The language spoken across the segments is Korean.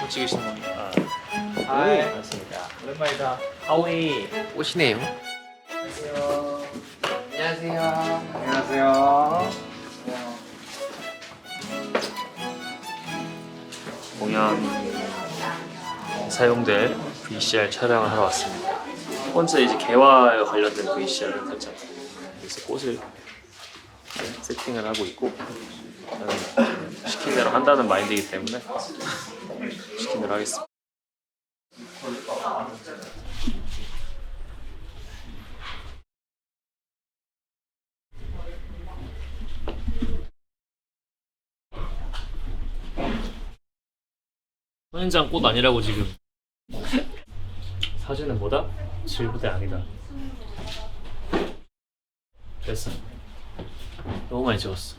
뭐 찍으시는 겁니까? 하이. 반갑습니다. 오랜만이다. 하오이 오시네요. 안녕하세요. 안녕하세요. 공연 사용될 VCR 촬영을 하러 왔습니다. 첫 번째 이제 개화에 관련된 VCR을 살짝 그래서 꽃을 세팅을 하고 있고 저는 시킨 대로 한다는 마인드이기 때문에 시킨 대로 하겠습니다. 선인장 꽃 아니라고 지금. 사진은 뭐다? 질부대 아니다. 됐어. 너무 많이 찍었어.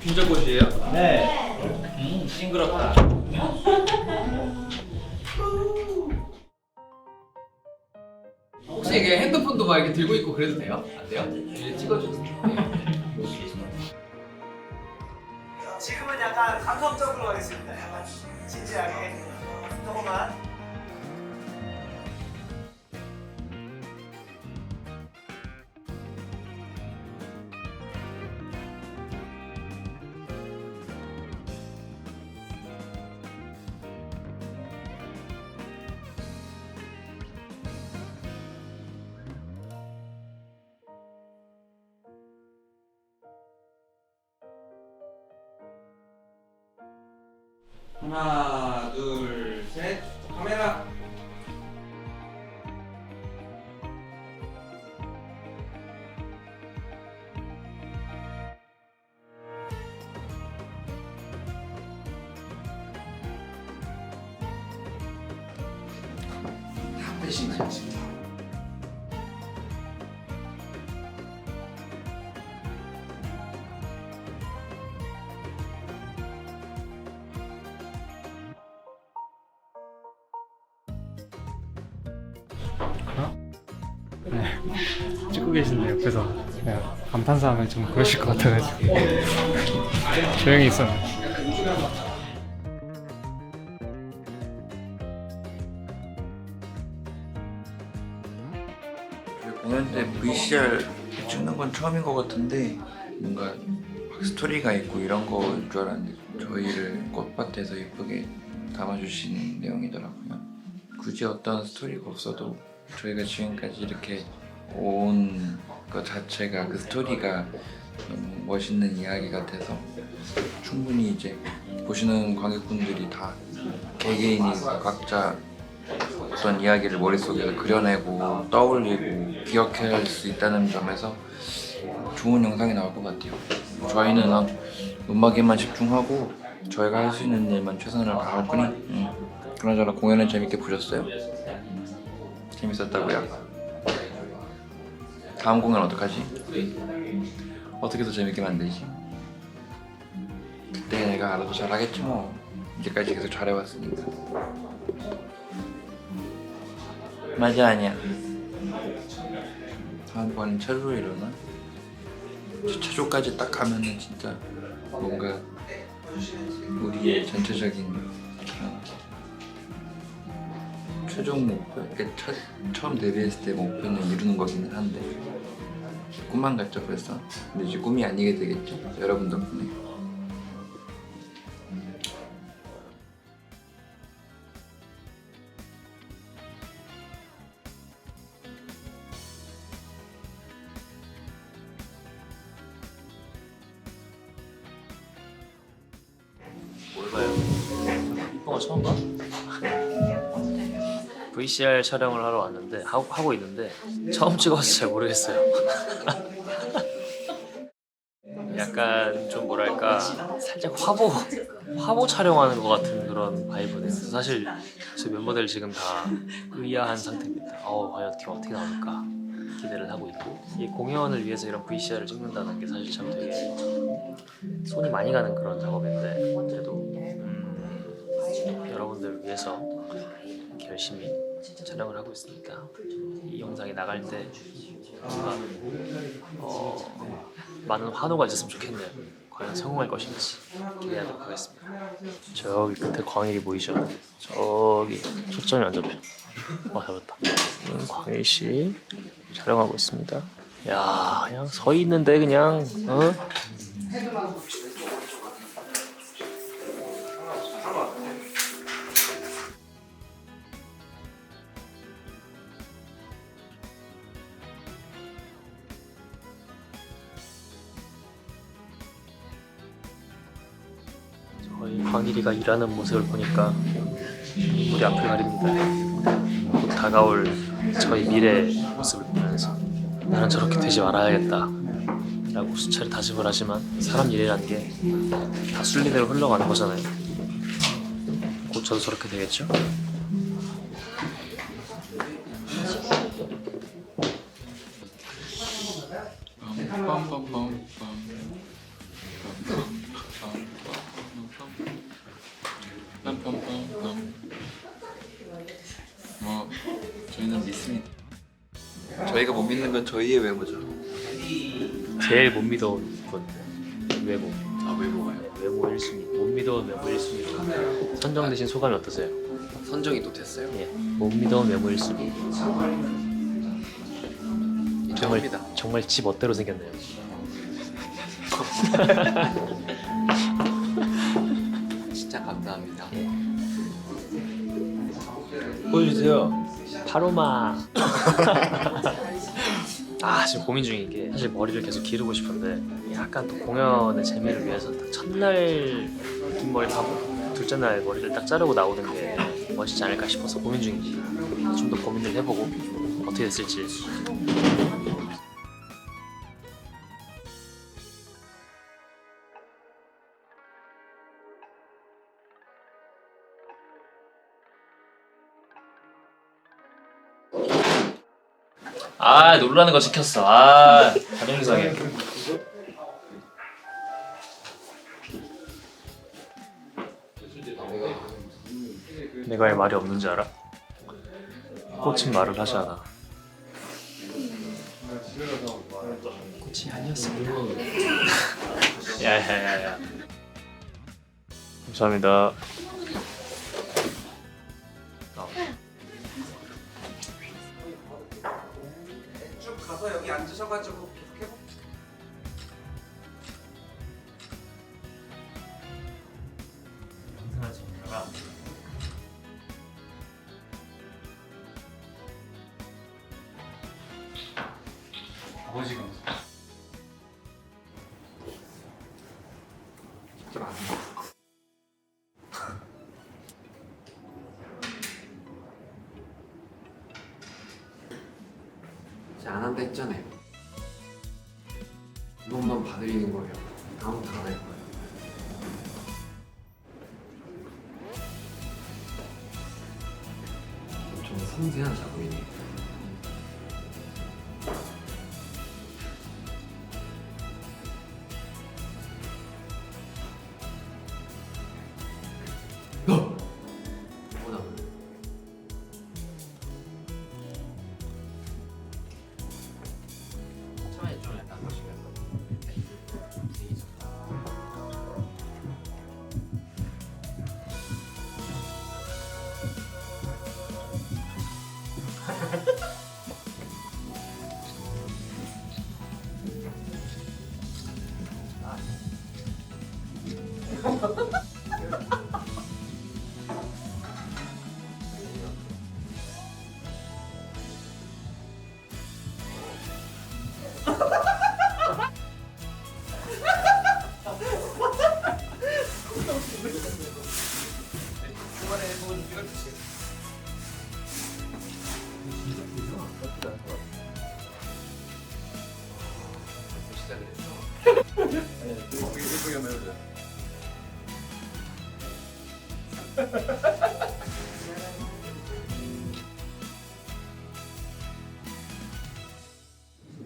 빈자꽃이에요? 네. 싱그럽다. 혹시 이게 핸드폰도 막 이렇게 들고 있고 그래도 돼요? 안 돼요? 이제 찍어주세요. 지금은 약간 감성적으로 가겠습니다. 약간 진지하게 조금만. 하나, 둘, 셋. 카메라. 다 빼시나요 지금? 찍고 계신데 옆에서 그냥 감탄사하면 좀 그러실 것 같아가지고 조용히 있었네. 저희 공연 때 VCR 찍는 건 처음인 것 같은데 뭔가 막 스토리가 있고 이런 거인 줄 알았는데 저희를 꽃밭에서 예쁘게 담아주신 내용이더라고요. 굳이 어떤 스토리가 없어도 저희가 지금까지 이렇게 온 것 자체가 그 스토리가 너무 멋있는 이야기 같아서 충분히 이제 보시는 관객분들이 다 개개인이 각자 어떤 이야기를 머릿속에서 그려내고 떠올리고 기억할 수 있다는 점에서 좋은 영상이 나올 것 같아요. 저희는 음악에만 집중하고 저희가 할 수 있는 일만 최선을 다할 뿐이 그나저나 공연은 재밌게 보셨어요? 재밌었다고요? 다음 공연 어떡하지? 어떻게 더 재밌게 만들지? 그때 내가 알아서 잘하겠지 뭐. 이제까지 계속 잘해왔으니까. 맞아 아니야. 다음번엔 최초로 일어나? 최초까지 딱 가면은 진짜 뭔가 우리의 전체적인 그런 최종 목표? 처음 데뷔했을 때 목표는 이루는 거기는 한데 꿈만 같죠 벌써? 근데 이제 꿈이 아니게 되겠죠? 여러분 덕분에. 뭘 봐요? 이쁜 거 처음 봐? VCR 촬영을 하러 왔는데 하고 있는데 처음 찍어서 잘 모르겠어요. 약간 좀 뭐랄까 살짝 화보 촬영하는 것 같은 그런 바이브네요. 사실 저희 멤버들 지금 다 의아한 상태입니다. 과연 어떻게 나올까 기대를 하고 있고 이 공연을 위해서 이런 VCR을 찍는다는 게 사실 참 되게 손이 많이 가는 그런 작업인데 그래도 여러분들을 위해서 이렇게 열심히 촬영을 하고 있습니다. 이 영상이 나갈 때 뭔가 많은 환호가 있었으면 좋겠네요. 과연 성공할 것인지 기대하도록 하겠습니다. 저기 끝에 광일이 보이죠? 저기 초점이 안 잡혀. 잡았다. 광일 씨 촬영하고 있습니다. 야, 그냥 서 있는데 그냥 저희 광일이가 일하는 모습을 보니까 우리 앞을 가립니다. 곧 다가올 저희 미래의 모습을 보면서 나는 저렇게 되지 말아야겠다 라고 수차례 다짐을 하지만 사람 일이라는 게 다 순리대로 흘러가는 거잖아요. 곧 저도 저렇게 되겠죠? 뭐 저희는 믿습니다. 저희가 못 믿는 건 저희의 외모죠. 제일 못 믿어온 건 외모. 외모가요? 외모 1순위. 못 믿어온 외모 1순위로 선정되신 소감이 어떠세요? 선정이 또 됐어요. 예, 못 믿어온 외모 1순위. 인정합니다. 정말 지 멋대로 생겼네요. 진짜 감사합니다. 예. 보여주세요. 파로마. 지금 고민 중인 게 사실 머리를 계속 기르고 싶은데 약간 또 공연의 재미를 위해서 딱 첫날 긴 머리를 하고 둘째 날 머리를 딱 자르고 나오는 게 멋있지 않을까 싶어서 고민 중이지. 좀 더 고민을 해보고 어떻게 됐을지. 놀라는 거 시켰어. 다른 이상해. 내가 왜 말이 없는지 알아? 꽃은 말을 하지 않아. 꽃이 아니었어. 야야야야. 감사합니다. 쭉 가서 여기 앉으셔가지고 계속 해보. 영상을 찍다가 아버지가 이제 안 한다 했잖아요. 이것만 봐드리는 거예요. 다음부터 안 할 거예요. 좀 섬세한 작업이네요. 처음에 좀 약간 보시면 분위기 좋다.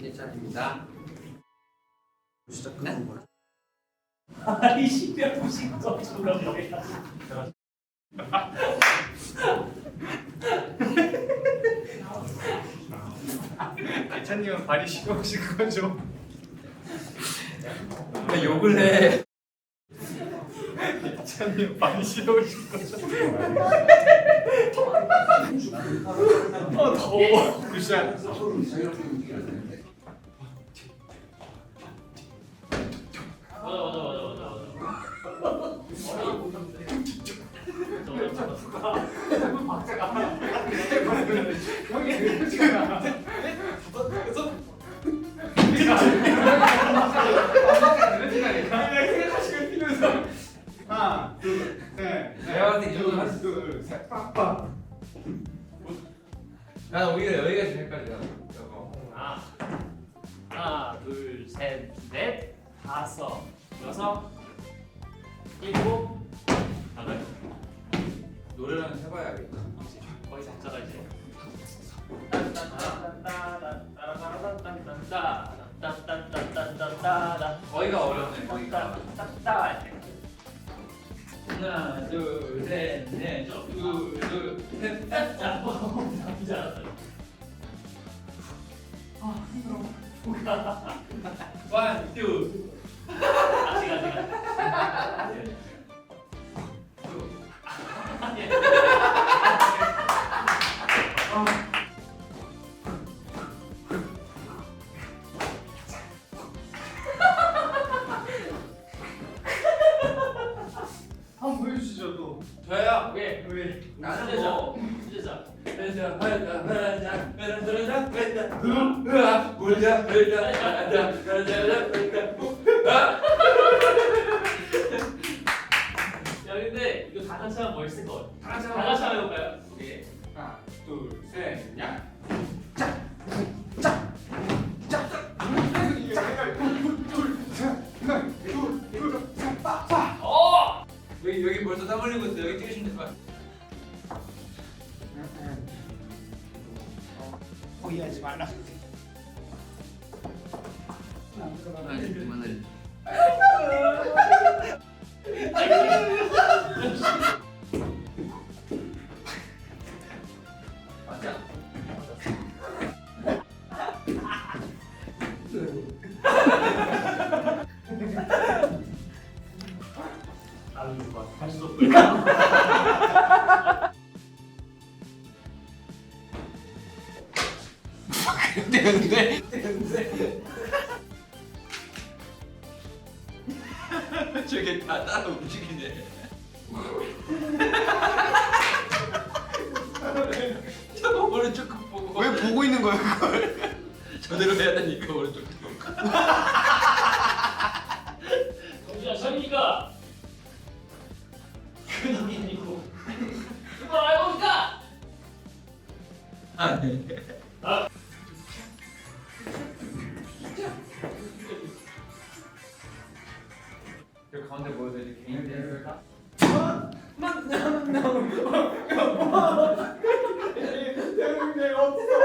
일자리입니다. 시작하는 거야. 아이 씨발 무슨 거 저런 거야. 예찬님은 발이 시려우신 거죠? 왜 욕을 해? 예찬님 발이 시려우신 거죠? 더워. 굿샷. 하나, 둘, 셋, 내가 봤을 때 이 정도는 하나, 둘, 셋, 빡빡. 난 오히려 여기가 제일 헷갈려. 저거. 하나, 둘, 셋, 넷, 다섯, 여섯, 일곱, 여덟. 노래는 해봐야겠다. 거의 작자가 이제. 거기가 어렵네. 거기가. 하나, 둘, 셋, 넷, 둘, 셋, 넷. 나쁘지 않았어요. 원, 투. 같이. 한번 보여주시죠 또. 저요. 왜? 나는 뭐. 수제자. 야 근데 이거 다 같이 하면 멋있을 것 같아. 다 같이 한번 해볼까요? 오케이. 하나, 둘, 셋, 야. 여기 벌써 땀 흘리고 있어. 여기 뛰시면 될 것 같아. 포기하지 말라. 아니 그만해. 맞아. 할수 없고. 되는데. 저게 다 따라 움직이네. 저거 오른쪽 보고. 왜 보고 있는 거야 그걸? 저대로 해야 되니까 오른쪽 보고. 정신아 셔니까 그놈이 아니고 이걸 알고 있다. 아니. 저 가운데 보여서 이제 개인 대회가. 내가 없어.